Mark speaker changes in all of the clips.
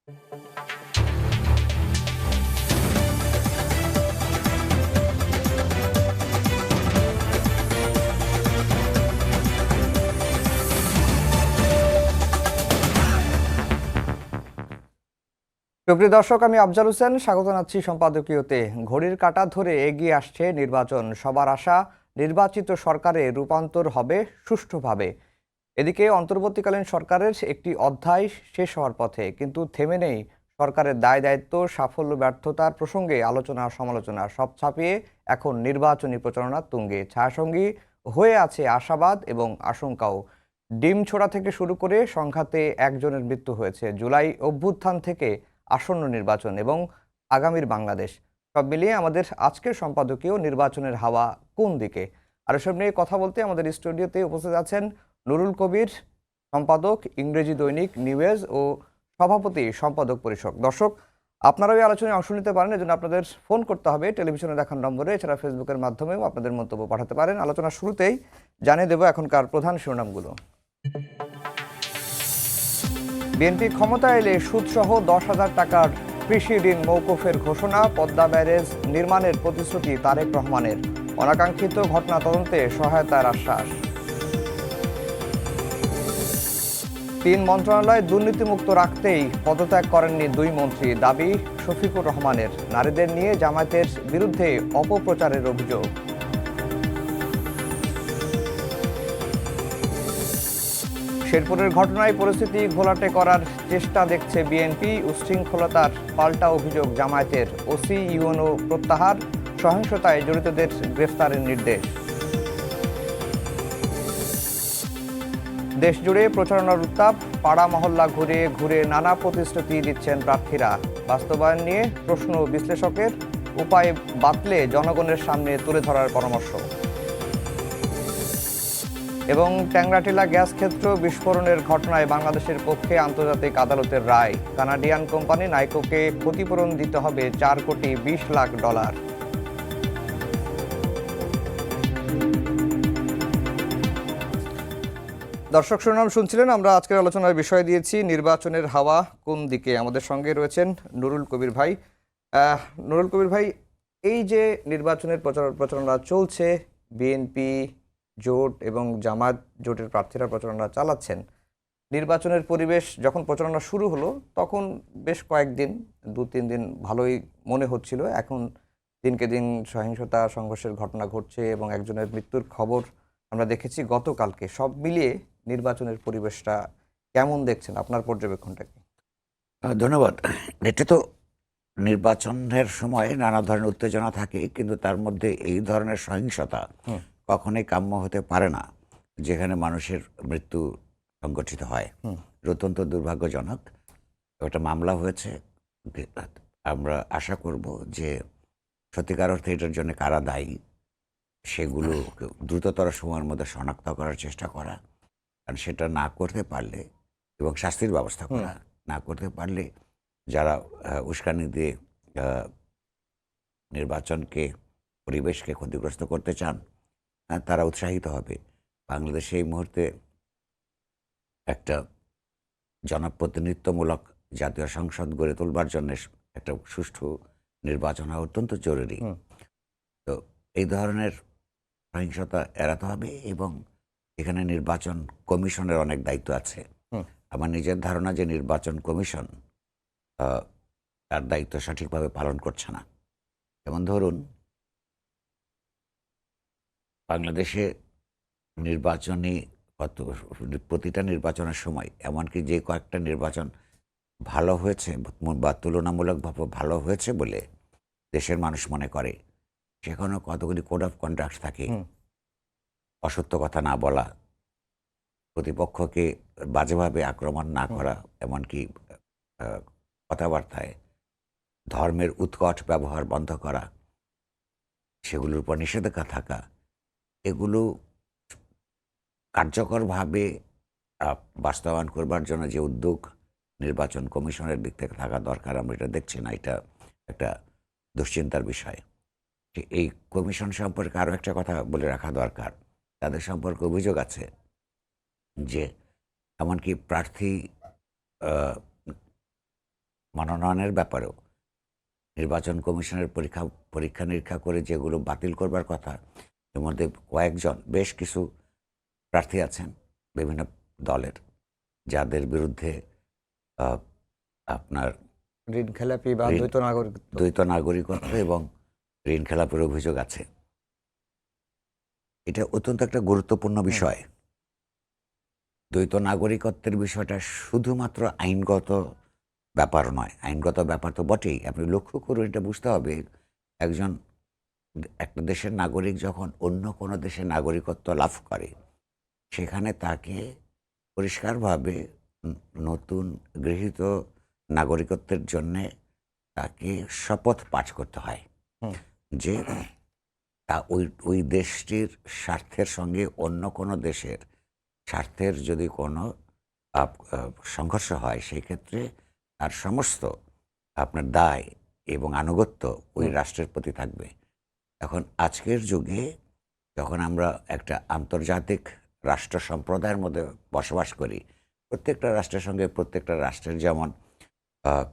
Speaker 1: সুপ্রিয় দর্শক, আমি আফজাল হোসেন, স্বাগত জানাচ্ছি সম্পাদকীয়তে। ঘড়ির কাঁটা ধরে এগিয়ে আসছে নির্বাচন। সবার আশা নির্বাচিত সরকারে রূপান্তর হবে সুষ্ঠুভাবে। এদিকে অন্তর্বর্তীকালীন সরকারের একটি অধ্যায় শেষ হওয়ার পথে, কিন্তু থেমে নেই সরকারের দায় দায়িত্ব, সাফল্য ব্যর্থতার প্রসঙ্গে আলোচনা সমালোচনা। সব ছাপিয়ে এখন নির্বাচনী প্রচারণা তুঙ্গে। ছায়াসঙ্গী হয়ে আছে আশাবাদ এবং আশঙ্কাও। ডিম ছোড়া থেকে শুরু করে সংঘাতে একজনের মৃত্যু হয়েছে। জুলাই অভ্যুত্থান থেকে আসন্ন নির্বাচন এবং আগামীর বাংলাদেশ, সব মিলিয়ে আমাদের আজকের সম্পাদকীয় নির্বাচনের হাওয়া কোন দিকে। আর এসব নিয়ে কথা বলতে আমাদের স্টুডিওতে উপস্থিত আছেন নুরুল কবির, সম্পাদক ইংরেজি দৈনিক নিউজ ও সভাপতি সম্পাদক পরিষদ। দর্শক, আপনারাও এই আলোচনায় অংশ নিতে পারেন, এজন্য আপনাদের ফোন করতে হবে টেলিভিশনে দেখার নম্বরে। এছাড়া ফেসবুকের মাধ্যমেও আপনাদের মন্তব্য পাঠাতে পারেন। আলোচনার শুরুতেই জানিয়ে দেব এখনকার প্রধান শিরোনামগুলো। বিএনপি ক্ষমতা এলে সুদসহ 10,000 টাকার কৃষি ঋণ মওকুফের ঘোষণা। পদ্মা ব্যারেজ নির্মাণের প্রতিশ্রুতি তারেক রহমানের। অনাকাঙ্ক্ষিত ঘটনা তদন্তে সহায়তার আশ্বাস। 3 মন্ত্রণালয় দুর্নীতিমুক্ত রাখতেই পদত্যাগ করেননি 2 মন্ত্রী, দাবি শফিকুর রহমানের। নারীদের নিয়ে জামায়াতের বিরুদ্ধে অপপ্রচারের অভিযোগ। শেরপুরের ঘটনায় পরিস্থিতি ঘোলাটে করার চেষ্টা দেখছে বিএনপি। উশৃঙ্খলতার পাল্টা অভিযোগ জামায়াতের। ওসি ইউএনও প্রত্যাহার, সহিংসতায় জড়িতদের গ্রেফতারের নির্দেশ। দেশজুড়ে প্রচারণার উত্তাপ, পাড়া মহল্লা ঘুরে ঘুরে নানা প্রতিশ্রুতি দিচ্ছেন প্রার্থীরা। বাস্তবায়ন নিয়ে প্রশ্ন বিশ্লেষকের, উপায় বাতলে জনগণের সামনে তুলে ধরার পরামর্শ। এবং ট্যাংরাটিলা গ্যাস ক্ষেত্র বিস্ফোরণের ঘটনায় বাংলাদেশের পক্ষে আন্তর্জাতিক আদালতের রায়। কানাডিয়ান কোম্পানি নাইকোকে ক্ষতিপূরণ দিতে হবে $4,20,00,000। দর্শক, শিরোনাম শুনছিলেন। আমরা আজকের আলোচনার বিষয় দিয়েছি নির্বাচনের হাওয়া কোন দিকে। আমাদের সঙ্গে রয়েছেন নুরুল কবির ভাই। নুরুল কবির ভাই, এই যে নির্বাচনের প্রচারণা চলছে, বিএনপি জোট এবং জামাত জোটের প্রার্থীরা প্রচারণা চালাচ্ছেন, নির্বাচনের পরিবেশ যখন প্রচারণা শুরু হলো তখন বেশ কয়েকদিন 2-3 দিন ভালোই মনে হচ্ছিল। এখন দিনকে দিন সহিংসতা সংঘর্ষের ঘটনা ঘটছে এবং একজনের মৃত্যুর খবর আমরা দেখেছি গতকালকে। সব মিলিয়ে নির্বাচনের পরিবেশটা কেমন দেখছেন? আপনার পর্যবেক্ষণটা কি?
Speaker 2: ধন্যবাদ। এটা তো নির্বাচনের সময় নানা ধরনের উত্তেজনা থাকে, কিন্তু তার মধ্যে এই ধরনের সহিংসতা কখনোই কাম্য হতে পারে না, যেখানে মানুষের মৃত্যু সংঘটিত হয়। অত্যন্ত দুর্ভাগ্যজনক একটা মামলা হয়েছে। আমরা আশা করব যে সত্যিকার অর্থে এটার জন্য কারা দায়ী সেগুলো দ্রুততর সময়ের মধ্যে শনাক্ত করার চেষ্টা করা। কারণ সেটা না করতে পারলে এবং শাস্তির ব্যবস্থা করা না করতে পারলে যারা উস্কানি দিয়ে নির্বাচনকে, পরিবেশকে ক্ষতিগ্রস্ত করতে চান, তারা উৎসাহিত হবে। বাংলাদেশে এই মুহূর্তে একটা জনপ্রতিনিধিত্বমূলক জাতীয় সংসদ গড়ে তোলবার জন্য একটা সুষ্ঠু নির্বাচন হওয়া অত্যন্ত জরুরি। তো এই ধরনের সহিংসতা এড়াতে হবে এবং এখানে নির্বাচন কমিশনের অনেক দায়িত্ব আছে। আমার নিজের ধারণা যে নির্বাচন কমিশন তার দায়িত্ব সঠিকভাবে পালন করছে না। যেমন ধরুন, বাংলাদেশে নির্বাচনী প্রতিটা নির্বাচনের সময় এমনকি যে কয়েকটা নির্বাচন ভালো হয়েছে বা তুলনামূলকভাবে ভালো হয়েছে বলে দেশের মানুষ মনে করে, সেখানেও কতগুলি কোড অফ কন্ডাক্ট থাকে। অসত্য কথা না বলা, প্রতিপক্ষকে বাজেভাবে আক্রমণ না করা, এমনকি কথাবার্তায় ধর্মের উৎকট ব্যবহার বন্ধ করা, সেগুলোর উপর নিষেধাজ্ঞা থাকা, এগুলো কার্যকরভাবে বাস্তবায়ন করবার জন্য যে উদ্যোগ নির্বাচন কমিশনের দিক থেকে থাকা দরকার, আমরা এটা দেখছি না। এটা একটা দুশ্চিন্তার বিষয়। এই কমিশন সম্পর্কে আরও একটা কথা বলে রাখা দরকার। তাদের সম্পর্কে অভিযোগ আছে যে এমনকি প্রার্থী মনোনয়নের ব্যাপারেও নির্বাচন কমিশনের পরীক্ষা নিরীক্ষা করে যেগুলো বাতিল করবার কথা, এর মধ্যে কয়েকজন বেশ কিছু প্রার্থী আছেন বিভিন্ন দলের, যাদের বিরুদ্ধে আহ, আপনার
Speaker 1: ঋণ খেলাপি বা
Speaker 2: ঋণ-
Speaker 1: দ্বৈত নাগরিকত্ব।
Speaker 2: দ্বৈত নাগরিকত্ব এবং ঋণ খেলাপের অভিযোগ আছে। এটা অত্যন্ত একটা গুরুত্বপূর্ণ বিষয়। দ্বৈত নাগরিকত্বের বিষয়টা শুধুমাত্র আইনগত ব্যাপার নয়, আইনগত ব্যাপার তো বটেই। আপনি লক্ষ্য করুন, এটা বুঝতে হবে, একজন একটা দেশের নাগরিক যখন অন্য কোনো দেশের নাগরিকত্ব লাভ করে, সেখানে তাকে পরিষ্কারভাবে নতুন গৃহীত নাগরিকত্বের জন্যে তাকে শপথ পাঠ করতে হয়
Speaker 1: হুম।
Speaker 2: যে তা ওই ওই দেশটির স্বার্থের সঙ্গে অন্য কোনো দেশের স্বার্থের যদি কোনো সংঘর্ষ হয়, সেই ক্ষেত্রে তার সমস্ত আপনার দায় এবং আনুগত্য ওই রাষ্ট্রের প্রতি থাকবে। এখন আজকের যুগে যখন আমরা একটা আন্তর্জাতিক রাষ্ট্র সম্প্রদায়ের মধ্যে বসবাস করি, প্রত্যেকটা রাষ্ট্রের সঙ্গে প্রত্যেকটা রাষ্ট্রের যেমন আহ,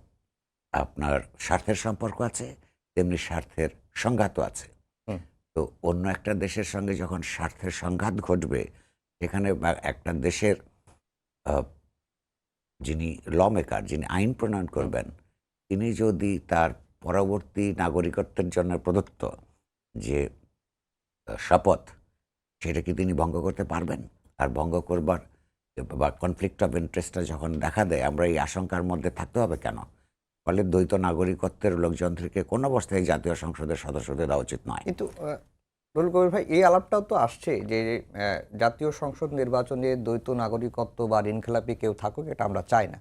Speaker 2: আপনার স্বার্থের সম্পর্ক আছে, তেমনি স্বার্থের সংঘাতও আছে।
Speaker 1: হুম।
Speaker 2: তো অন্য একটা দেশের সঙ্গে যখন স্বার্থের সংঘাত ঘটবে, সেখানে বা একটা দেশের আহ, যিনি ল মেকার, যিনি আইন প্রণয়ন করবেন, তিনি যদি তার পরবর্তী নাগরিকত্বের জন্য প্রদত্ত যে শপথ, সেটা কি তিনি ভঙ্গ করতে পারবেন? আর ভঙ্গ করবার বা কনফ্লিক্ট অফ ইন্টারেস্টটা যখন দেখা দেয়, আমরা এই আশঙ্কার মধ্যে থাকতে হবে কেন? ফলে দ্বৈত নাগরিকত্বের লোকজনদেরকে কোনো অবস্থায় জাতীয় সংসদের সদস্যদের দেওয়া উচিত নয়।
Speaker 1: কিন্তু রুল কবির ভাই, এই আলাপটাও তো আসছে যে জাতীয় সংসদ নির্বাচনে দ্বৈত নাগরিকত্ব বা ঋণখেলাপি কেউ থাকুক, এটা আমরা চাই না।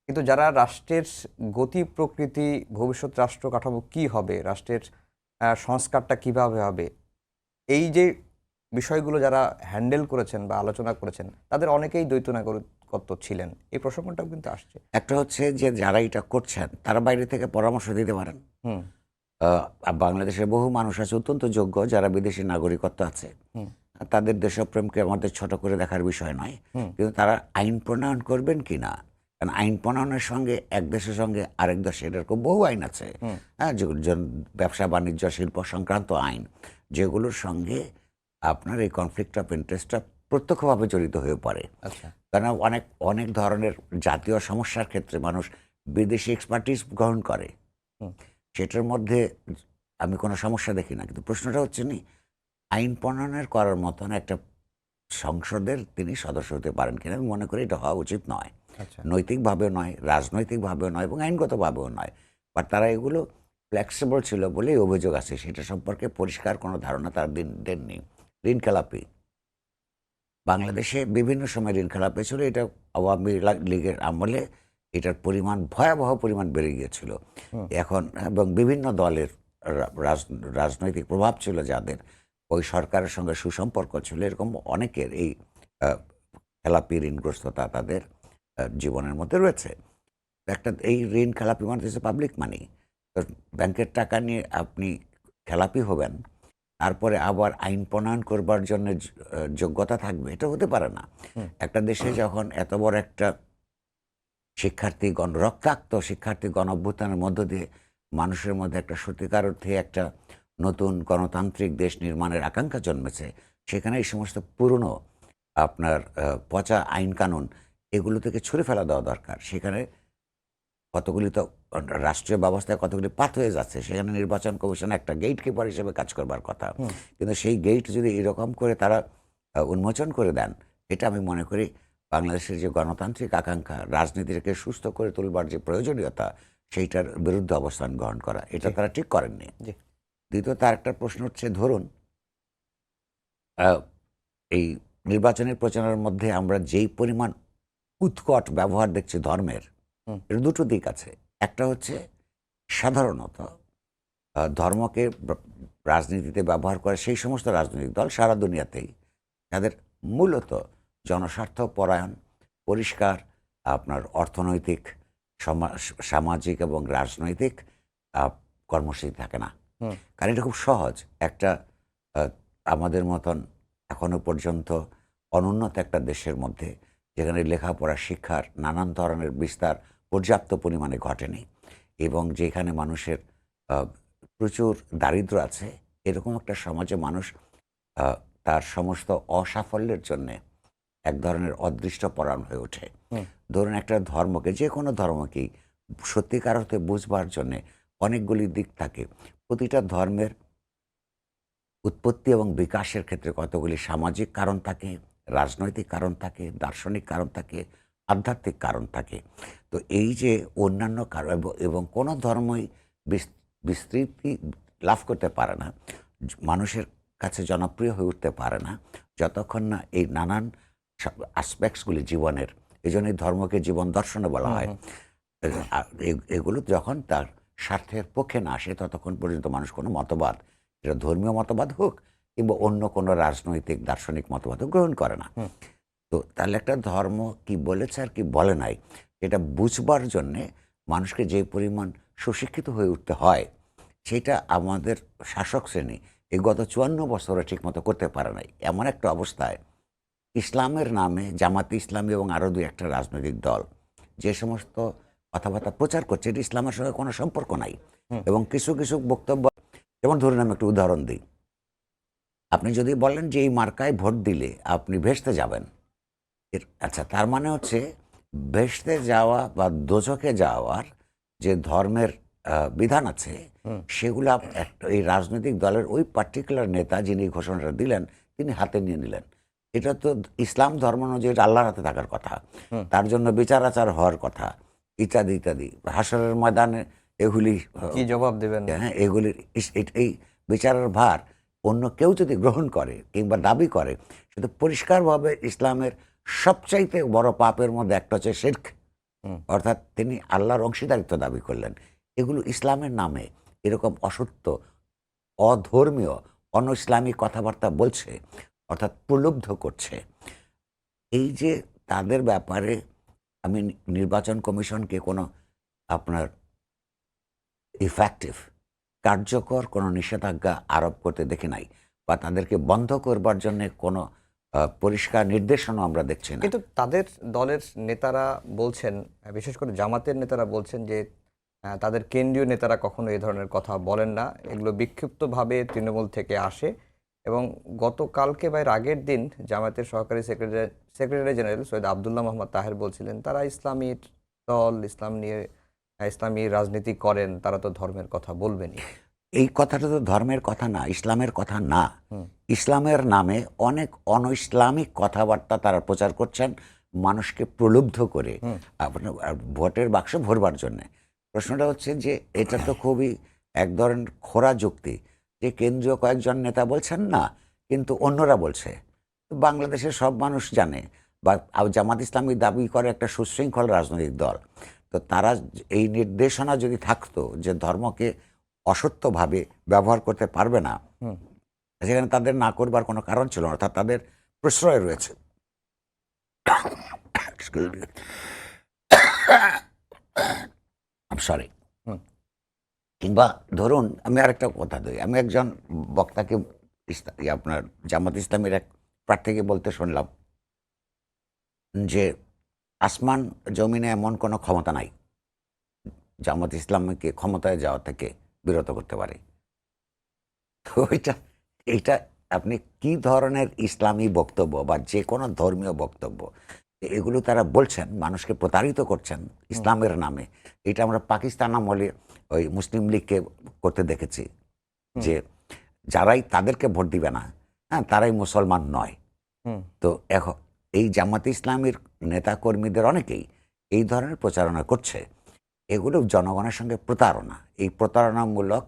Speaker 1: কিন্তু যারা রাষ্ট্রের গতি প্রকৃতি, ভবিষ্যৎ রাষ্ট্র কাঠামো কি হবে, রাষ্ট্রের সংস্কারটা কিভাবে হবে, এই যে বিষয়গুলো যারা হ্যান্ডেল করেছেন বা আলোচনা করেছেন, তাদের অনেকেই দ্বৈত নাগরিকত্ব ছিলেন। এই প্রসঙ্গটাও কিন্তু আসছে।
Speaker 2: একটা হচ্ছে যে যারা এটা করছেন তারা বাইরে থেকে পরামর্শ দিতে পারেন।
Speaker 1: হুম।
Speaker 2: বাংলাদেশের বহু মানুষ আছে অত্যন্ত যোগ্য, যারা বিদেশি নাগরিকত্ব আছে।
Speaker 1: হুম।
Speaker 2: তাদের দেশপ্রেমকে আমাদের ছোট করে দেখার বিষয় নয়,
Speaker 1: হুম।
Speaker 2: কিন্তু তারা আইন প্রণয়ন করবেন কি না। কারণ আইন প্রণয়নের সঙ্গে এক দেশের সঙ্গে আরেক দেশের এরকম বহু আইন আছে।
Speaker 1: হুম।
Speaker 2: হ্যাঁ, ব্যবসা বাণিজ্য শিল্প সংক্রান্ত আইন, যেগুলোর সঙ্গে আপনার এই কনফ্লিক্ট অফ ইন্টারেস্টটা প্রত্যক্ষভাবে জড়িত হয়ে পড়ে।
Speaker 1: আচ্ছা।
Speaker 2: কারণ অনেক অনেক ধরনের জাতীয় সমস্যার ক্ষেত্রে মানুষ বিদেশি এক্সপার্টিস গ্রহণ করে,
Speaker 1: হুম।
Speaker 2: সেটার মধ্যে আমি কোনো সমস্যা দেখি না। কিন্তু প্রশ্নটা হচ্ছে আইন প্রণয়নের করার মতন একটা সংসদের তিনি সদস্য হতে পারেন কিনা। আমি মনে করি এটা হওয়া উচিত নয়,
Speaker 1: আচ্ছা।
Speaker 2: নৈতিকভাবেও নয়, রাজনৈতিকভাবেও নয় এবং আইনগতভাবেও নয়। বাট তারা এগুলো ফ্লেক্সিবল ছিল বলেই অভিযোগ আছে, সেটা সম্পর্কে পরিষ্কার কোনো ধারণা তারা দেননি। ঋণ খেলাপি, বাংলাদেশে বিভিন্ন সময় ঋণ খেলাপি ছিল। এটা আওয়ামী লীগের আমলে এটার পরিমাণ, ভয়াবহ পরিমাণ বেড়ে গিয়েছিল।
Speaker 1: হুম।
Speaker 2: এখন এবং বিভিন্ন দলের রাজনৈতিক প্রভাব ছিল, যাদের ওই সরকারের সঙ্গে সুসম্পর্ক ছিল, এরকম অনেকের এই আহ, খেলাপি ঋণগ্রস্ততা তাদের জীবনের মধ্যে রয়েছে। একটা এই ঋণ খেলাপি মানে হচ্ছে পাবলিক মানি। তো ব্যাংকের টাকা নিয়ে আপনি খেলাপি হবেন, তারপরে আবার আইন প্রণয়ন করবার জন্য যোগ্যতা থাকবে, এটা হতে পারে না।
Speaker 1: হুম।
Speaker 2: একটা দেশে যখন এত বড় একটা রক্তাক্ত শিক্ষার্থী গণ অভ্যুত্থানের মধ্য দিয়ে মানুষের মধ্যে একটা সত্যিকার অর্থে একটা নতুন গণতান্ত্রিক দেশ নির্মাণের আকাঙ্ক্ষা জন্মেছে, সেখানে এই সমস্ত পুরনো আপনার পচা আইন কানুন এগুলো থেকে ছুঁড়ে ফেলা দেওয়া দরকার। সেখানে কতগুলি তো রাষ্ট্রীয় ব্যবস্থায় কতগুলি পাথ হয়ে যাচ্ছে, সেখানে নির্বাচন কমিশন একটা গেট কিপার হিসেবে কাজ করবার কথা।
Speaker 1: হুম।
Speaker 2: কিন্তু সেই গেট যদি এরকম করে তারা উন্মোচন করে দেন, এটা আমি মনে করি বাংলাদেশের যে গণতান্ত্রিক আকাঙ্ক্ষা, রাজনীতিকে সুস্থ করে তুলবার যে প্রয়োজনীয়তা, সেইটার বিরুদ্ধে অবস্থান গ্রহণ করা, এটা
Speaker 1: জি।
Speaker 2: তারা ঠিক করেননি।
Speaker 1: জি।
Speaker 2: দ্বিতীয়ত আরেকটা প্রশ্ন হচ্ছে, ধরুন আহ, এই নির্বাচনের প্রচারের মধ্যে আমরা যেই পরিমাণ উৎকট ব্যবহার দেখছি ধর্মের,
Speaker 1: হুম।
Speaker 2: এর দুটো দিক আছে। একটা হচ্ছে সাধারণত ধর্মকে রাজনীতিতে ব্যবহার করে সেই সমস্ত রাজনৈতিক দল সারা দুনিয়াতেই, যাদের মূলত জনস্বার্থ পরায়ণ, পরিষ্কার আপনার অর্থনৈতিক, সামাজিক এবং রাজনৈতিক কর্মসূচি থাকে না।
Speaker 1: হুম।
Speaker 2: কারণ এটা খুব সহজ, একটা আমাদের মতন এখনো পর্যন্ত অনুন্নত একটা দেশের মধ্যে, যেখানে লেখাপড়া শিক্ষার নানান ধরনের বিস্তার পর্যাপ্ত পরিমাণে ঘটেনি, এবং যেখানে মানুষের প্রচুর দারিদ্র্য আছে, এরকম একটা সমাজে মানুষ তার সমস্ত অসাফল্যের জন্যে এক ধরনের অদৃষ্টপরায়ণ হয়ে ওঠে। ধরুন, একটা ধর্মকে, যে কোনো ধর্মকেই সত্যিকার অর্থে বুঝবার জন্যে অনেকগুলি দিক থাকে। প্রতিটা ধর্মের উৎপত্তি এবং বিকাশের ক্ষেত্রে কতগুলি সামাজিক কারণ থাকে, রাজনৈতিক কারণ থাকে, দার্শনিক কারণ থাকে, আধ্যাত্মিক কারণ থাকে। তো এই যে অন্যান্য কারণ, এবং কোনো ধর্মই বিস্তৃতি লাভ করতে পারে না, মানুষের কাছে জনপ্রিয় হয়ে উঠতে পারে না, যতক্ষণ না এই নানান আসপেক্টসগুলি জীবনের, এই জন্যই ধর্মকে জীবন দর্শনে বলা হয়, এগুলো যখন তার স্বার্থের পক্ষে না আসে, ততক্ষণ পর্যন্ত মানুষ কোনো মতবাদ, এটা ধর্মীয় মতবাদ হোক কিংবা অন্য কোনো রাজনৈতিক দার্শনিক মতবাদ গ্রহণ করে না। তো তাহলে একটা ধর্ম কি বলেছে আর কি বলে নাই, এটা বুঝবার জন্যে মানুষকে যে পরিমাণ সুশিক্ষিত হয়ে উঠতে হয়, সেটা আমাদের শাসক শ্রেণী এই গত 54 বছরে ঠিকমতো করতে পারে নাই। এমন একটা অবস্থায় ইসলামের নামে জামাতে ইসলামী এবং আরও দুই একটা রাজনৈতিক দল যে সমস্ত কথাবার্তা প্রচার করছে, এটা ইসলামের সঙ্গে কোনো সম্পর্ক নাই। এবং কিছু কিছু বক্তব্য, যেমন ধরুন আমি একটা উদাহরণ দিই, আপনি যদি বলেন যে এই মার্কায় ভোট দিলে আপনি ভেস্তে যাবেন, আচ্ছা, তার মানে হচ্ছে ভেস্তে যাওয়া বা দোজখে যাওয়ার যে ধর্মের বিধান আছে, সেগুলো এই রাজনৈতিক দলের ওই পার্টিকুলার নেতা যিনি ঘোষণাটা দিলেন, তিনি হাতে নিয়ে নিলেন। এটা তো ইসলাম ধর্ম অনুযায়ী আল্লাহর হাতে থাকার কথা, তার জন্য বিচার আচার হওয়ার কথা, ইত্যাদি ইত্যাদি। হাসরের ময়দানে এগুলি
Speaker 1: কি জবাব দেবেন?
Speaker 2: হ্যাঁ, এগুলির এই বিচারের ভার অন্য কেউ যদি গ্রহণ করে কিংবা দাবি করে, সেটা পরিষ্কারভাবে ইসলামের সবচাইতে বড় পাপের মধ্যে একটা হচ্ছে শিরক, অর্থাৎ তিনি আল্লাহর অংশীদারিত্ব দাবি করলেন। এগুলো ইসলামের নামে এরকম অসত্য, অধর্মীয়, অন ইসলামিক কথাবার্তা বলছে, অর্থাৎ প্রলুব্ধ করছে। এই যে তাদের ব্যাপারে আমি নির্বাচন কমিশনকে কোনো আপনার ইফেক্টিভ, কার্যকর কোনো নিষেধাজ্ঞা আরোপ করতে দেখি নাই, বা তাদেরকে বন্ধ করবার জন্য কোনো পরিষ্কার নির্দেশনা আমরা দেখছি না।
Speaker 1: কিন্তু তাদের দলের নেতারা বলছেন, বিশেষ করে জামাতের নেতারা বলছেন যে তাদের কেন্দ্রীয় নেতারা কখনো এই ধরনের কথা বলেন না, এগুলো বিক্ষিপ্তভাবে তৃণমূল থেকে আসে। এবং গতকালকে বা এর আগের দিন জামাতের সহকারী সেক্রেটারি জেনারেল সৈয়দ আবদুল্লাহ মোহাম্মদ তাহের বলছিলেন তারা ইসলামী দল, ইসলাম নিয়ে ইসলামী রাজনীতি করেন, তারা তো ধর্মের কথা বলবেনই।
Speaker 2: এই কথাটা তো ধর্মের কথা না, ইসলামের কথা না। ইসলামের নামে অনেক অনইসলামিক কথাবার্তা তারা প্রচার করছেন, মানুষকে প্রলুব্ধ করে আপনার ভোটের বাক্স ভরবার জন্য। প্রশ্নটা হচ্ছে যে এটা তো খুবই এক ধরনের খোরা যুক্তি, যে কেন্দ্রীয় কয়েকজন নেতা বলছেন না, কিন্তু অন্যরা বলছে। বাংলাদেশের সব মানুষ জানে, বা জামাত ইসলামী দাবি করে একটা সুশৃঙ্খল রাজনৈতিক দল। তো তারা এই নির্দেশনা যদি থাকতো যে ধর্মকে অসত্যভাবে ব্যবহার করতে পারবে না, সেখানে তাদের না করবার কোনো কারণ ছিল না, অর্থাৎ তাদের প্রশ্রয় রয়েছে। সরি। কিংবা ধরুন আমি আরেকটা কথা দিই, আমি একজন বক্তাকে আপনার জামাত ইসলামের এক প্রার্থীকে বলতে শুনলাম যে আসমান জমিনে এমন কোনো ক্ষমতা নাই জামাত ইসলামকে ক্ষমতায় যাওয়া থেকে বিরত করতে পারে। তো এইটা আপনি কি ধরনের ইসলামী বক্তব্য বা যে কোনো ধর্মীয় বক্তব্য, এগুলো তারা বলছেন, মানুষকে প্রতারিত করছেন ইসলামের নামে। এটা আমরা পাকিস্তান আমলে ওই মুসলিম লীগকে করতে দেখেছি, যে যারাই তাদেরকে ভোট দিবে না, হ্যাঁ, তারাই মুসলমান নয়। তো এখন এই জামাতে ইসলামীর নেতাকর্মীদের অনেকেই এই ধরনের প্রচারণা করছে। এগুলো জনগণের সঙ্গে প্রতারণা, এই প্রতারণামূলক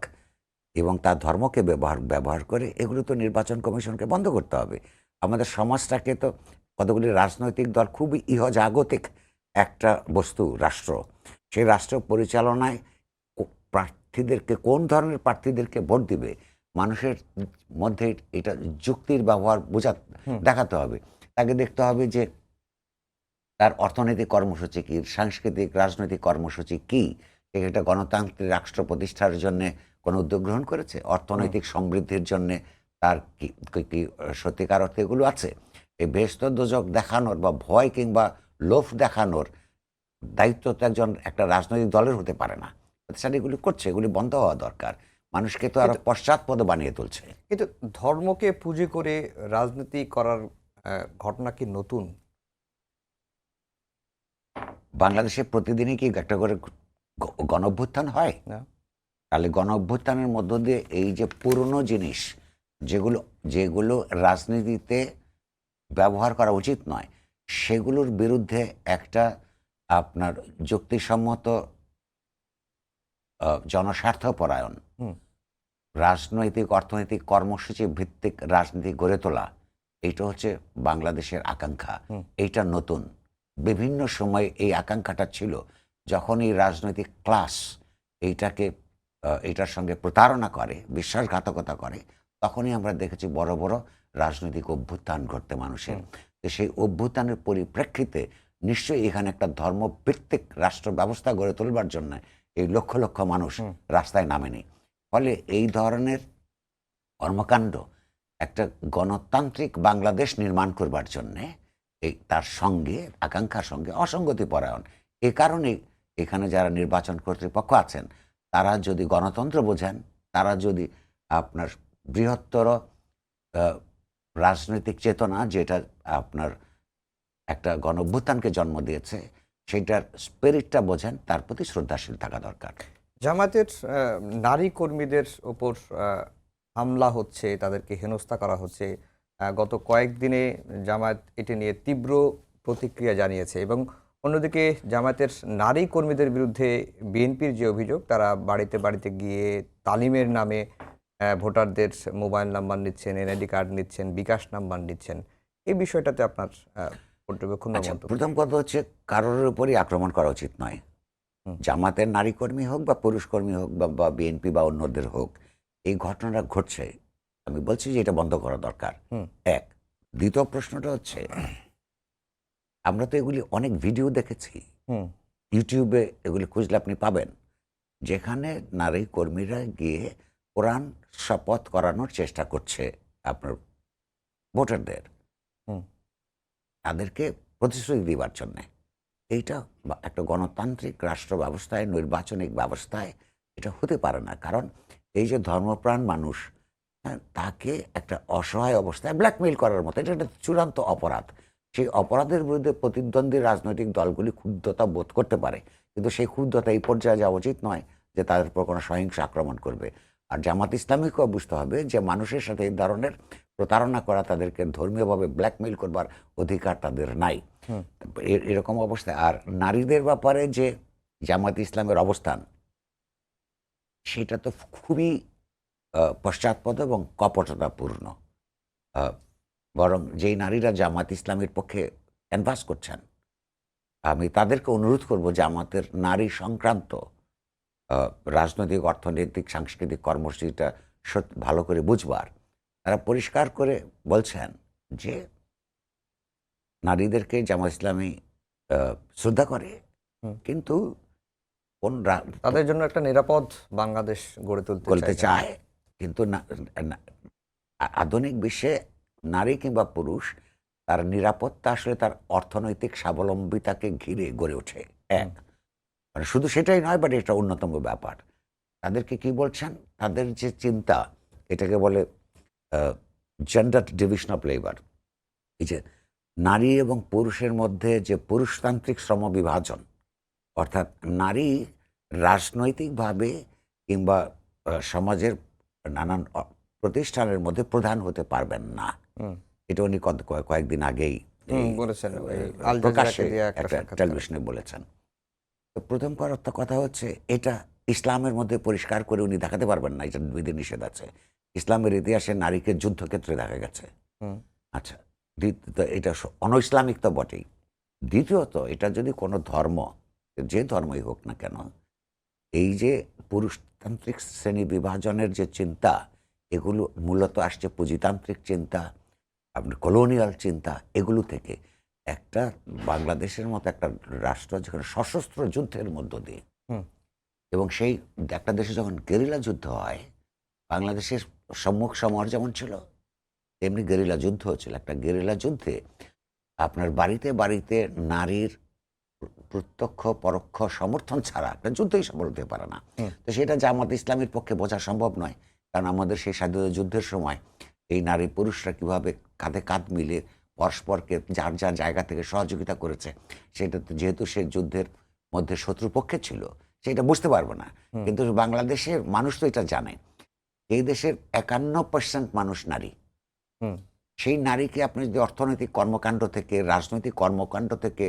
Speaker 2: এবং তার ধর্মকে ব্যবহার করে এগুলো তো নির্বাচন কমিশনকে বন্ধ করতে হবে। আমাদের সমাজটাকে তো কতগুলি রাজনৈতিক দল, খুবই ইহজাগতিক একটা বস্তু রাষ্ট্র, সেই রাষ্ট্র পরিচালনায় প্রার্থীদেরকে, কোন ধরনের প্রার্থীদেরকে ভোট দিবে, মানুষের মধ্যে এটা যুক্তির ব্যবহার দেখাতে হবে। তাকে দেখতে হবে যে তার অর্থনৈতিক কর্মসূচি কী, সাংস্কৃতিক রাজনৈতিক কর্মসূচি কী, একটা গণতান্ত্রিক রাষ্ট্র প্রতিষ্ঠার জন্য কোনো উদ্যোগ গ্রহণ করেছে, অর্থনৈতিক সমৃদ্ধির জন্য তার কি সত্যিকার অর্থে এগুলো আছে। এই বেহেশত দোজখ দেখানোর বা ভয় কিংবা লোভ দেখানোর দায়িত্ব তো একজন একটা রাজনৈতিক দলের হতে পারে না। প্রতিষ্ঠান এগুলি করছে, এগুলি বন্ধ হওয়া দরকার। মানুষকে তো আরো পশ্চাৎপদ বানিয়ে তুলছে।
Speaker 1: কিন্তু ধর্মকে পুঁজি করে রাজনীতি করার ঘটনা কি নতুন?
Speaker 2: বাংলাদেশে প্রতিদিনই কি একটা করে গণ অভ্যুত্থান হয়?
Speaker 1: না?
Speaker 2: তাহলে গণ অভ্যুত্থানের মধ্য দিয়ে এই যে পুরনো জিনিস, যেগুলো যেগুলো রাজনীতিতে ব্যবহার করা উচিত নয়, সেগুলোর বিরুদ্ধে একটা আপনার যুক্তিসম্মত জনস্বার্থপরায়ণ
Speaker 1: হুম।
Speaker 2: রাজনৈতিক অর্থনৈতিক কর্মসূচি ভিত্তিক রাজনীতি গড়ে তোলা, এইটা হচ্ছে বাংলাদেশের আকাঙ্ক্ষা।
Speaker 1: হুম।
Speaker 2: এইটা নতুন। বিভিন্ন সময় এই আকাঙ্ক্ষাটা ছিল। যখন এই রাজনৈতিক ক্লাস এইটাকে এইটার সঙ্গে প্রতারণা করে, বিশ্বাসঘাতকতা করে, তখনই আমরা দেখেছি বড় বড় রাজনৈতিক অভ্যুত্থান ঘটতে মানুষের। তো সেই অভ্যুত্থানের পরিপ্রেক্ষিতে নিশ্চয়ই এখানে একটা ধর্মভিত্তিক রাষ্ট্র ব্যবস্থা গড়ে তোলবার জন্য এই লক্ষ লক্ষ মানুষ রাস্তায় নামেনি। ফলে এই ধরনের কর্মকাণ্ড একটা গণতান্ত্রিক বাংলাদেশ নির্মাণ করবার জন্যে এই তার সঙ্গে আকাঙ্ক্ষার সঙ্গে অসঙ্গতি পরায়ণ। এ কারণে এখানে যারা নির্বাচন কর্তৃপক্ষ আছেন, তারা যদি গণতন্ত্র বোঝেন, তারা যদি আপনার বৃহত্তর রাজনৈতিক চেতনা, যেটা আপনার একটা গণঅভ্যুত্থানকে জন্ম দিয়েছে, সেটার স্পিরিটটা বোঝেন, তার প্রতি শ্রদ্ধাশীল থাকা দরকার।
Speaker 1: জামায়াতের নারী কর্মীদের ওপর হামলা হচ্ছে, তাদেরকে হেনস্থা করা হচ্ছে। গত কয়েকদিনে জামায়াত এটি নিয়ে তীব্র প্রতিক্রিয়া জানিয়েছে এবং অন্যদিকে জামায়াতের নারী কর্মীদের বিরুদ্ধে বিএনপির যে অভিযোগ, তারা বাড়িতে বাড়িতে গিয়ে তালিমের নামে ভোটারদের মোবাইল নাম্বার নিচ্ছেন, এনআইডি কার্ড নিচ্ছেন, বিকাশ নাম্বার নিচ্ছেন। এই বিষয়টাতে আপনার পর্যবেক্ষণ বা
Speaker 2: আচ্ছা,
Speaker 1: মন্তব্য?
Speaker 2: প্রথম কথা হচ্ছে কারোর উপরই আক্রমণ করা উচিত নয়। জামাতের নারী কর্মী হোক বা পুরুষ কর্মী হোক বা বিএনপি বা অন্যদের হোক, এই ঘটনাটা ঘটছে। আমি বলছি যে এটা বন্ধ করা দরকার। এক। দ্বিতীয় প্রশ্নটা হচ্ছে, আমরা তো এগুলি অনেক ভিডিও দেখেছি,
Speaker 1: হুম।
Speaker 2: ইউটিউবে এগুলি খুঁজলে আপনি পাবেন, যেখানে নারী কর্মীরা গিয়ে কোরআন শপথ করানোর চেষ্টা করছে আপনার ভোটারদের,
Speaker 1: হুম।
Speaker 2: তাদেরকে প্রতিশ্রুতি দিবার জন্যে। এইটা একটা গণতান্ত্রিক রাষ্ট্র ব্যবস্থায়, নির্বাচনিক ব্যবস্থায় এটা হতে পারে না। কারণ এই যে ধর্মপ্রাণ মানুষ, হ্যাঁ, তাকে একটা অসহায় অবস্থায় ব্ল্যাকমেইল করার মতো, এটা একটা চূড়ান্ত অপরাধ। সেই অপরাধের বিরুদ্ধে প্রতিদ্বন্দ্বী রাজনৈতিক দলগুলি ক্ষুব্ধতা বোধ করতে পারে, কিন্তু সেই ক্ষুব্ধতা এই পর্যায়ে যাওয়া উচিত নয় যে তাদের উপর কোনো সহিংস আক্রমণ করবে। আর জামাত ইসলামীকেও বুঝতে হবে যে মানুষের সাথে এই ধরনের প্রতারণা করা, তাদেরকে ধর্মীয়ভাবে ব্ল্যাকমেইল করবার অধিকার তাদের নাই। এরকম অবস্থায় আর নারীদের ব্যাপারে যে জামাত ইসলামের অবস্থান, সেটা তো খুবই পশ্চাৎপদ এবং কপটতাপূর্ণ। বরং যেই নারীরা জামাত ইসলামের পক্ষে ক্যানভাস করছেন, আমি তাদেরকে অনুরোধ করব জামাতের নারী সংক্রান্ত রাজনৈতিক, অর্থনৈতিক, সাংস্কৃতিক কর্মসূচিটা ভালো করে বুঝবার। তারা পরিষ্কার করে বলছেন যে নারীদেরকে জামাত ইসলামী শ্রদ্ধা করে, কিন্তু কোন
Speaker 1: তাদের জন্য একটা নিরাপদ বাংলাদেশ গড়ে তুলতে
Speaker 2: চায়। কিন্তু আধুনিক বিশ্বে নারী কিংবা পুরুষ, তার নিরাপত্তা আসলে তার অর্থনৈতিক স্বাবলম্বিতাকে ঘিরে গড়ে ওঠে। এক, মানে শুধু সেটাই নয়, বাট এটা অন্যতম ব্যাপার। তাদেরকে কি বলছেন, তাদের যে চিন্তা, এটাকে বলে জেন্ডার ডিভিশন অফ লেবার। এই যে নারী এবং পুরুষের মধ্যে যে পুরুষতান্ত্রিক শ্রম বিভাজন, অর্থাৎ নারী রাজনৈতিকভাবে কিংবা সমাজের নানান প্রতিষ্ঠানের মধ্যে প্রধান হতে পারবেন না। এটা উনি কয়েকদিন আগেই
Speaker 1: বলেছেন,
Speaker 2: প্রকাশ্যে একটা টেলিভিশনে বলেছেন। তো প্রথম কথা হচ্ছে, এটা ইসলামের মধ্যে পরিষ্কার করে উনি দেখাতে পারবেন না, এটা বিধি নিষেধ আছে। ইসলামের ইতিহাসে নারীকে যুদ্ধক্ষেত্রে দেখা গেছে। আচ্ছা, এটা অন ইসলামিক তো বটেই। দ্বিতীয়ত, এটা যদি কোনো ধর্ম, যে ধর্মই হোক না কেন, এই যে পুরুষতান্ত্রিক শ্রেণী বিভাজনের যে চিন্তা, এগুলো মূলত আসছে পুঁজিতান্ত্রিক চিন্তা, আপনার কলোনিয়াল চিন্তা, এগুলো থেকে। একটা বাংলাদেশের মতো একটা রাষ্ট্র যেখানে সশস্ত্র যুদ্ধের মধ্য দিয়ে, এবং সেই একটা দেশে যখন গেরিলা যুদ্ধ হয়, বাংলাদেশের সম্মুখ সমর যেমন ছিল, তেমনি গেরিলা যুদ্ধ ছিল। একটা গেরিলা যুদ্ধে আপনার বাড়িতে বাড়িতে নারীর প্রত্যক্ষ পরোক্ষ সমর্থন ছাড়া একটা যুদ্ধই সফল হতে পারে না। তো সেটা জামাত ইসলামের পক্ষে বোঝা সম্ভব নয়, কারণ আমাদের সেই স্বাধীনতা যুদ্ধের সময় এই নারী পুরুষরা কিভাবে কাঁধে কাঁধ মিলে পরস্পরকে যার যার জায়গা থেকে সহযোগিতা করেছে, সেটা তো যেহেতু সে যুদ্ধের মধ্যে শত্রুপক্ষে ছিল, সেটা বুঝতে পারবে না। কিন্তু বাংলাদেশের মানুষ তো এটা জানে, এই দেশের 51% মানুষ নারী।
Speaker 1: হুম
Speaker 2: সেই নারীকে আপনি যদি অর্থনৈতিক কর্মকাণ্ড থেকে, রাজনৈতিক কর্মকাণ্ড থেকে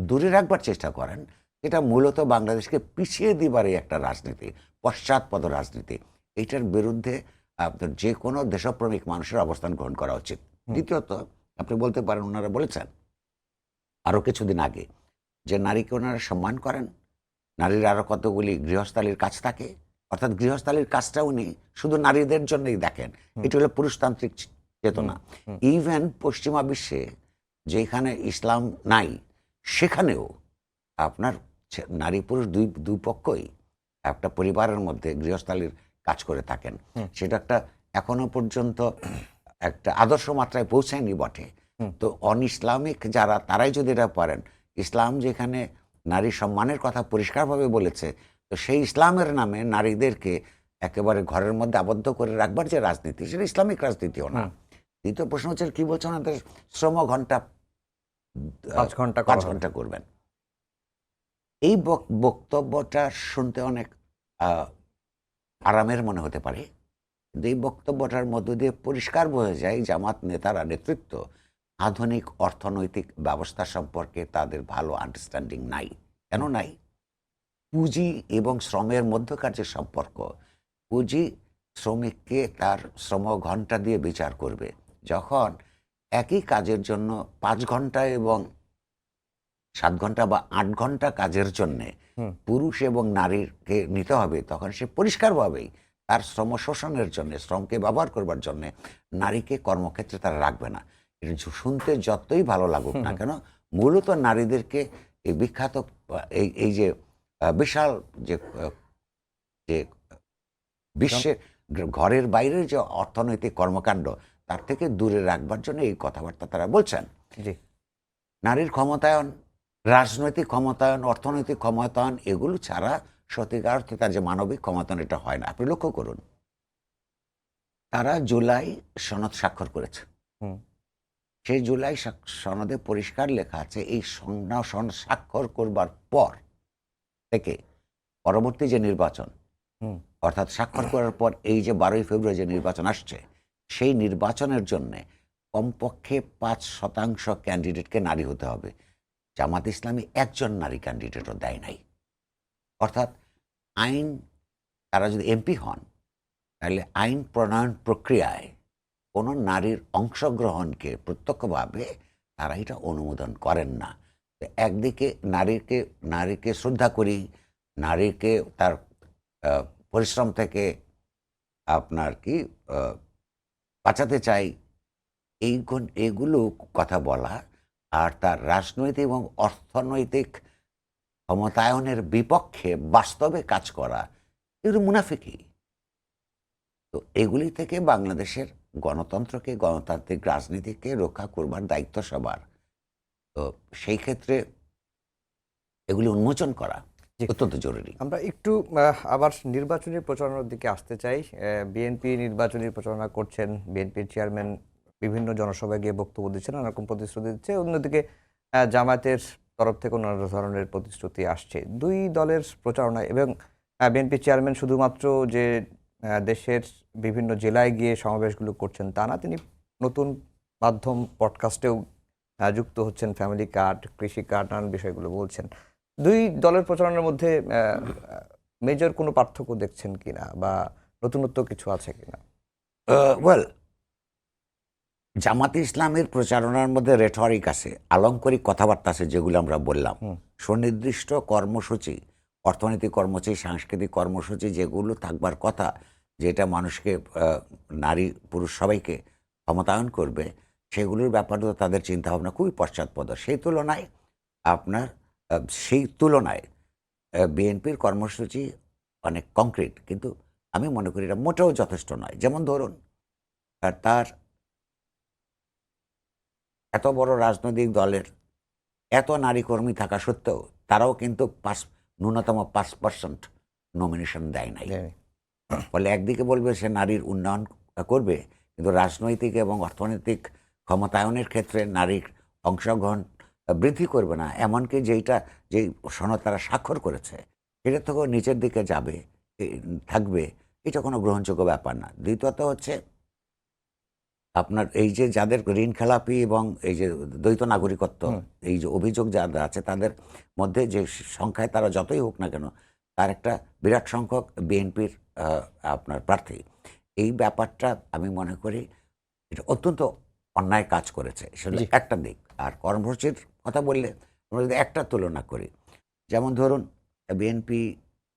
Speaker 2: দূরে রাখবার চেষ্টা করেন, এটা মূলত বাংলাদেশকে পিছিয়ে দিবারই একটা রাজনীতি, পশ্চাৎপদ রাজনীতি। এইটার বিরুদ্ধে আপনার যে কোনো দেশপ্রেমিক মানুষের অবস্থান গ্রহণ করা উচিত। দ্বিতীয়ত, আপনি বলতে পারেন ওনারা বলেছেন আরও কিছুদিন আগে যে নারীকে ওনারা সম্মান করেন, নারীর আরও কতগুলি গৃহস্থালির কাজ থাকে, অর্থাৎ গৃহস্থালির কাজটা উনি শুধু নারীদের জন্যই দেখেন। এটা হলো পুরুষতান্ত্রিক চেতনা। ইভেন পশ্চিমা বিশ্বে যেখানে ইসলাম নাই, সেখানেও আপনার নারী পুরুষ দুই পক্ষই একটা পরিবারের মধ্যে গৃহস্থালির কাজ করে থাকেন। সেটা একটা এখনো পর্যন্ত একটা আদর্শ মাত্রায় পৌঁছায়নি বটে। তো অন ইসলামিক যারা, তারাই যদি এটা পারেন, ইসলাম যেখানে নারী সম্মানের কথা পরিষ্কারভাবে বলেছে, তো সেই ইসলামের নামে নারীদেরকে একেবারে ঘরের মধ্যে আবদ্ধ করে রাখবার যে রাজনীতি, সেটা ইসলামিক রাজনীতিও না। দ্বিতীয় প্রশ্ন হচ্ছে, কি বলছেন ওদের শ্রম ঘন্টা
Speaker 1: 5 ঘন্টা
Speaker 2: 5 ঘন্টা করবেন। এই বক্তব্যটা শুনতে অনেক আরামের মনে হতে পারে, কিন্তু এই বক্তব্যটার মধ্য দিয়ে পরিষ্কার বোঝা যায় জামাত নেতারা, নেতৃত্ব আধুনিক অর্থনৈতিক ব্যবস্থা সম্পর্কে তাদের ভালো আন্ডারস্ট্যান্ডিং নাই। কেন নাই? পুঁজি এবং শ্রমের মধ্যকার যে সম্পর্ক, পুঁজি শ্রমিককে তার শ্রম ঘন্টা দিয়ে বিচার করবে। যখন একই কাজের জন্য 5 ঘন্টা এবং 7 ঘন্টা বা 8 ঘন্টা কাজের জন্যে পুরুষ এবং নারীকে নিতে হবে, তখন সে পরিষ্কারভাবেই তার শ্রম শোষণের জন্য, শ্রমকে ব্যবহার করবার জন্য নারীকে কর্মক্ষেত্রে তারা রাখবে না। এটা শুনতে যতই ভালো লাগুক না কেন, মূলত নারীদেরকে এই বিখ্যাত এই যে বিশাল যে যে বিশ্বের ঘরের বাইরের যে অর্থনৈতিক কর্মকাণ্ড, তার থেকে দূরে রাখবার জন্য এই কথাবার্তা তারা বলছেন।
Speaker 1: জি
Speaker 2: নারীর ক্ষমতায়ন, রাজনৈতিক ক্ষমতায়ন, অর্থনৈতিক ক্ষমতায়ন, এগুলো ছাড়া সত্যিকার অর্থে তার যে মানবিক ক্ষমতায়ন, এটা হয় না। আপনি লক্ষ্য করুন, তারা জুলাই সনদ স্বাক্ষর করেছে।
Speaker 1: হুম
Speaker 2: সেই জুলাই সনদে পরিষ্কার লেখা আছে, এই সনদ স্বাক্ষর করবার পর থেকে পরবর্তী যে নির্বাচন,
Speaker 1: হুম
Speaker 2: অর্থাৎ স্বাক্ষর করার পর এই যে 12ই ফেব্রুয়ারি যে নির্বাচন আসছে, সেই নির্বাচনের জন্য কমপক্ষে 5% ক্যান্ডিডেটকে নারী হতে হবে। জামাত ইসলামী একজন নারী ক্যান্ডিডেটও দেয় নাই। অর্থাৎ আইন, তারা যদি এমপি হন, তাহলে আইন প্রণয়ন প্রক্রিয়ায় কোনো নারীর অংশগ্রহণকে প্রত্যক্ষভাবে তারা এটা অনুমোদন করেন না। তো একদিকে নারীকে শ্রদ্ধা করি, নারীকে তার পরিশ্রম থেকে আপনার কি বাঁচাতে চাই, এগুলো কথা বলা, আর তার রাজনৈতিক এবং অর্থনৈতিক ক্ষমতায়নের বিপক্ষে বাস্তবে কাজ করা, এগুলো মুনাফিকি। তো এগুলি থেকে বাংলাদেশের গণতন্ত্রকে, গণতান্ত্রিক রাজনীতিকে রক্ষা করবার দায়িত্ব সবার। তো সেই ক্ষেত্রে এগুলি উন্মোচন করা
Speaker 1: জি।
Speaker 2: অত্যন্ত জরুরি।
Speaker 1: আমরা একটু আবার নির্বাচনী প্রচারণার দিকে আসতে চাই। বিএনপি নির্বাচনী প্রচারণা করছেন, বিএনপির চেয়ারম্যান বিভিন্ন জনসভায় গিয়ে বক্তব্য দিচ্ছেন, নানা রকম প্রতিশ্রুতি দিচ্ছে। অন্যদিকে জামায়াতের তরফ থেকে নানা ধরনের প্রতিশ্রুতি আসছে দুই দলের প্রচারণায়। এবং বিএনপির চেয়ারম্যান শুধুমাত্র যে দেশের বিভিন্ন জেলায় গিয়ে সমাবেশগুলো করছেন তা না, তিনি নতুন মাধ্যম পডকাস্টেও যুক্ত হচ্ছেন, ফ্যামিলি কার্ড, কৃষি কার্ড, নানান বিষয়গুলো বলছেন। দুই দলের প্রচারণার মধ্যে মেজর কোনো পার্থক্য দেখছেন কিনা, বা নতুনত্ব কিছু আছে কিনা?
Speaker 2: ওয়েল, জামাতে ইসলামের প্রচারণার মধ্যে রেটরিক আছে, আলংকারিক কথাবার্তা আছে, যেগুলো আমরা বললাম। সুনির্দিষ্ট কর্মসূচি, অর্থনৈতিক কর্মসূচি, সাংস্কৃতিক কর্মসূচি যেগুলো থাকবার কথা, যেটা মানুষকে, নারী পুরুষ সবাইকে ক্ষমতায়ন করবে, সেগুলোর ব্যাপারে তো তাদের চিন্তাভাবনা খুবই পশ্চাৎপদ। সেই তুলনায় বিএনপির কর্মসূচি অনেক কংক্রিট, কিন্তু আমি মনে করি এটা মোটেও যথেষ্ট নয়। যেমন ধরুন, তার এত বড় রাজনৈতিক দলের এত নারী কর্মী থাকা সত্ত্বেও তারাও কিন্তু ন্যূনতম 5% নমিনেশন দেয় নাই। ফলে একদিকে বলবে সে নারীর উন্নয়ন করবে, কিন্তু রাজনৈতিক এবং অর্থনৈতিক ক্ষমতায়নের ক্ষেত্রে নারীর অংশগ্রহণ বৃদ্ধি করবে না। এমনকি যেই সনদ তারা স্বাক্ষর করেছে সেটা থেকেও নিচের দিকে যাবে, থাকবে, এটা কোনো গ্রহণযোগ্য ব্যাপার না। দ্বিতীয়ত হচ্ছে আপনার এই যে যাদের ঋণ খেলাপি এবং এই যে দ্বৈত নাগরিকত্ব, এই যে অভিযোগ যাদের আছে তাদের মধ্যে যে সংখ্যায় তারা যতই হোক না কেন, তার একটা বিরাট সংখ্যক বিএনপির আপনার প্রার্থী। এই ব্যাপারটা আমি মনে করি এটা অত্যন্ত অন্যায় কাজ করেছে, সেটা একটা দিক। আর কর্মসূচির কথা বললে আমরা যদি একটা তুলনা করি, যেমন ধরুন বিএনপি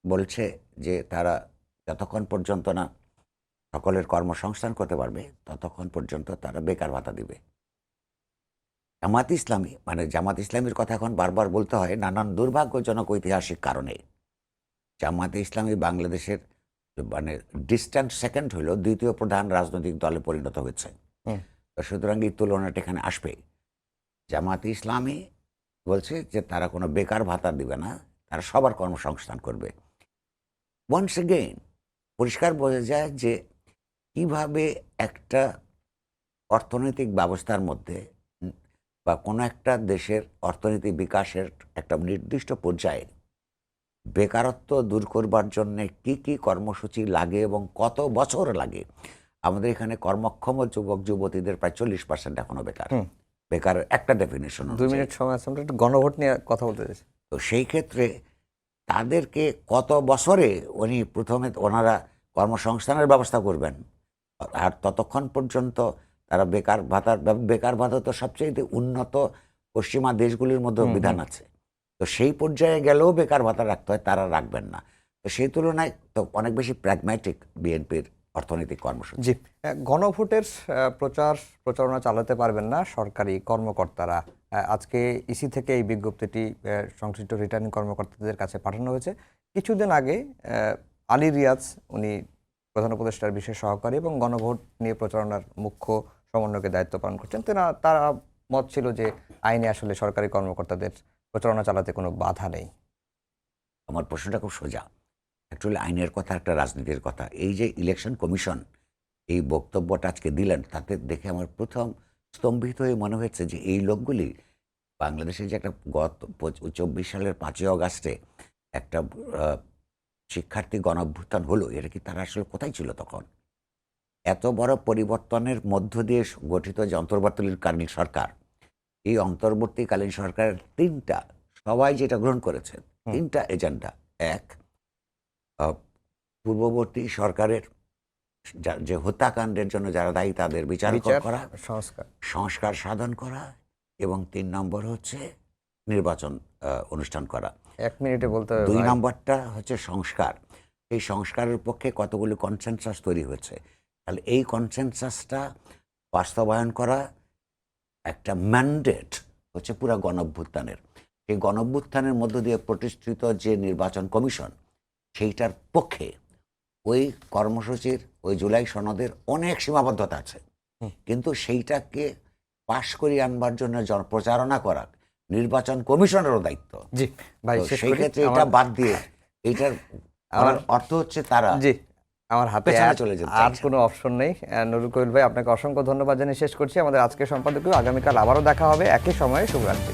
Speaker 2: বলছে যে তারা যতক্ষণ পর্যন্ত না সকলের কর্মসংস্থান করতে পারবে ততক্ষণ পর্যন্ত তারা বেকার ভাতা দিবে। জামাত ইসলামী জামাত ইসলামীর কথা এখন বারবার বলতে হয় নানান দুর্ভাগ্যজনক ঐতিহাসিক কারণে। জামাতে ইসলামী বাংলাদেশের ডিস্ট্যান্ট সেকেন্ড হলো দ্বিতীয় প্রধান রাজনৈতিক দলে পরিণত হয়েছে। তো সুতরাং এই তুলনাটা এখানে আসবে। জামাতে ইসলামী বলছে যে তারা কোনো বেকার ভাতা দিবে না, তারা সবার কর্মসংস্থান করবে। ওয়ান্স এগেইন পরিষ্কার বোঝা যায় যে কিভাবে একটা অর্থনৈতিক ব্যবস্থার মধ্যে বা কোনো একটা দেশের অর্থনৈতিক বিকাশের একটা নির্দিষ্ট পর্যায়ে বেকারত্ব দূর করবার জন্য কি কি কর্মসূচি লাগে এবং কত বছর লাগে। আমাদের এখানে কর্মক্ষম যুবক যুবতীদের প্রায় 40% এখনো বেকার। বেকার একটা ডেফিনেশন।
Speaker 1: 2 মিনিট সময় আছে, আমরা একটু গণভোট নিয়ে কথা বলতে চাইছি।
Speaker 2: তো সেই ক্ষেত্রে তাদেরকে কত বছরে প্রথমে ওনারা কর্মসংস্থানের ব্যবস্থা করবেন, আর ততক্ষণ পর্যন্ত তারা বেকার ভাতা তো সবচেয়ে উন্নত পশ্চিমা দেশগুলির মধ্যে বিধান আছে। তো সেই পর্যায়ে গেলেও বেকার ভাতা রাখতে হয়, তারা রাখবেন না। তো সেই তুলনায় তো অনেক বেশি প্র্যাগম্যাটিক বিএনপির অর্থনৈতিক কর্মসূচি।
Speaker 1: জি, গণভোটের প্রচারণা চালাতে পারবেন না সরকারি কর্মকর্তারা। আজকে ইসি থেকে এই বিজ্ঞপ্তিটি সংশ্লিষ্ট রিটার্নিং কর্মকর্তাদের কাছে পাঠানো হয়েছে। কিছুদিন আগে আলী রিয়াজ, উনি প্রধান উপদেষ্টার বিশেষ সহকারী এবং গণভোট নিয়ে প্রচারণার মুখ্য সমন্বয়কের দায়িত্ব পালন করছেন। তারা মত ছিল যে আইনে আসলে সরকারি কর্মকর্তাদের প্রচারণা চালাতে কোনো বাধা নেই।
Speaker 2: আমার প্রশ্নটা খুব সোজা। অ্যাকচুয়ালি আইনের কথা একটা রাজনীতির কথা। এই যে ইলেকশন কমিশন এই বক্তব্যটা আজকে দিলেন, তাতে দেখে আমার প্রথম স্তম্ভিত হয়ে মনে হয়েছে যে এই লোকগুলি বাংলাদেশে যে একটা গত 24 সালের 5ই অগাস্টে একটা শিক্ষার্থী গণঅভ্যুত্থান হলো, এটা কি তারা আসলে কোথায় ছিল তখন? এত বড় পরিবর্তনের মধ্য দিয়ে গঠিত যে অন্তর্বর্তীকালীন সরকার, এই অন্তর্বর্তীকালীন সরকারের সবাই যেটা গ্রহণ করেছেন 3টা এজেন্ডা। এক, পূর্ববর্তী সরকারের যে হত্যাকাণ্ডের জন্য যারা দায়ী তাদের বিচার করা, সংস্কার সাধন করা, এবং 3 নম্বর হচ্ছে নির্বাচন অনুষ্ঠান করা।
Speaker 1: 1 মিনিটে বলতে হবে।
Speaker 2: 2 নম্বরটা হচ্ছে সংস্কার। এই সংস্কারের পক্ষে কতগুলো কনসেনসাস তৈরি হয়েছে। তাহলে এই কনসেনসাসটা বাস্তবায়ন করা একটা ম্যান্ডেট হচ্ছে পুরা গণঅভ্যুত্থানের। এই গণঅভ্যুত্থানের মধ্য দিয়ে প্রতিষ্ঠিত যে নির্বাচন কমিশন, সেইটার পক্ষে ওই কর্মসূচির ওই জুলাই সনদের অনেক সীমাবদ্ধতা আছে, কিন্তু সেইটাকে পাশ করিয়ে আনবার জন্য প্রচারণা করা নির্বাচন কমিশনেরও দায়িত্ব।
Speaker 1: জি ভাই,
Speaker 2: সেই ক্ষেত্রে এটা বাদ দিয়ে এইটার আমার অর্থ হচ্ছে তারা
Speaker 1: আমার হাতে
Speaker 2: চলে যেতে
Speaker 1: আর কোনো অপশন নেই। নুরুল কবির ভাই, আপনাকে অসংখ্য ধন্যবাদ জানিয়ে শেষ করছি। আমাদের আজকের সম্পাদকীয় আগামীকাল আবারও দেখা হবে একই সময়ে। শুভরাত্রি।